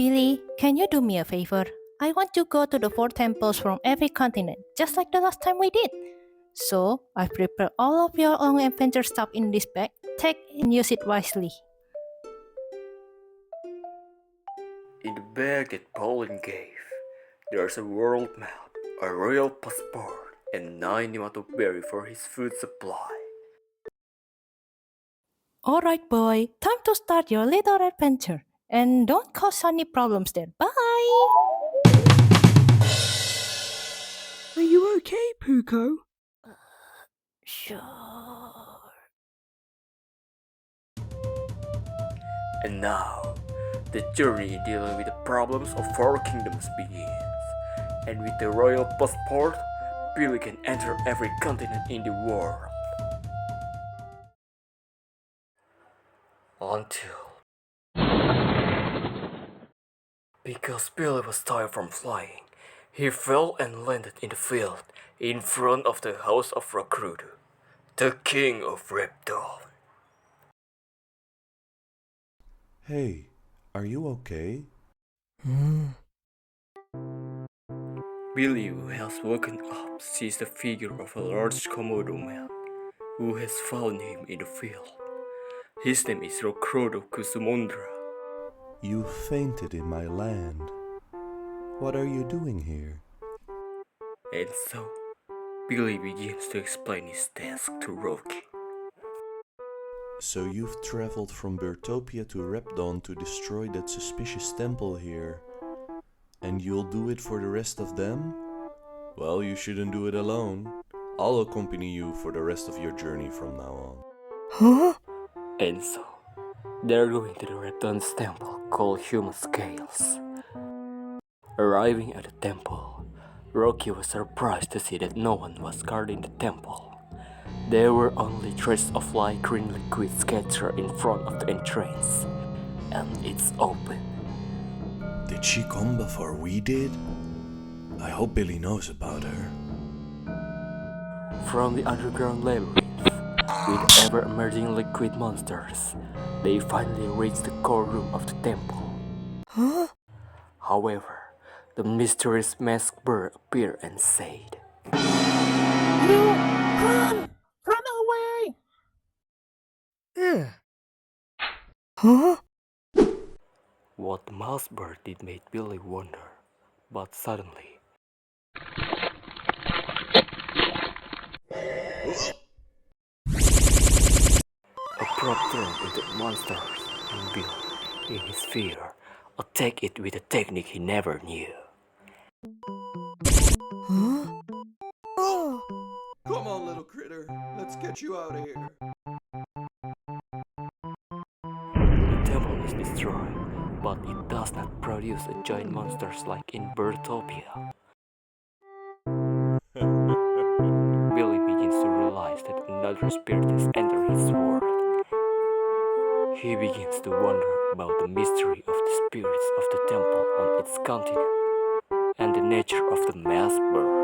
Billy, can you do me a favor? I want to go to the 4 temples from every continent, just like the last time we did. So, I've prepared all of your long adventure stuff in this bag. Take and use it wisely. In the bag that Pauline gave, there's a world map, a royal passport, and 9 Yamato berry for his food supply. Alright, boy, time to start your little adventure. And don't cause any problems there. Bye! Are you okay, Puko? Sure. And now, the journey dealing with the problems of 4 kingdoms begins. And with the royal passport, Billy can enter every continent in the world. Until... Because Billy was tired from flying, he fell and landed in the field in front of the house of Rockrodo, the king of Reptile. Hey, are you okay? Billy, who has woken up, sees the figure of a large Komodo man who has found him in the field. His name is Rockrodo Kusumundra. You fainted in my land. What are you doing here? And so, Billy begins to explain his task to Rocky. So you've traveled from Birdtopia to Repdon to destroy that suspicious temple here. And you'll do it for the rest of them? Well, you shouldn't do it alone. I'll accompany you for the rest of your journey from now on. Huh? And so, they're going to the Repton's temple called Human Scales. Arriving at the temple, Rocky was surprised to see that no one was guarding the temple. There were only traces of light green liquid scattered in front of the entrance, and it's open. Did she come before we did? I hope Billy knows about her. From the underground labyrinth, with ever-emerging liquid monsters, they finally reached the core room of the temple. Huh? However, the mysterious masked bird appeared and said, No! Run! Run away! Huh? What the mouse bird did made Billy wonder, but suddenly... a prop turned into monsters, and Billy, in his fear, attacked it with a technique he never knew. Huh? Oh! Come on, little critter. Let's get you out of here. The temple is destroyed, but it does not produce a giant monsters like in Birdtopia. Billy begins to realize that another spirit has entered his world. He begins to wonder about the mystery of the spirits of the temple on its continent and the nature of the masked bird.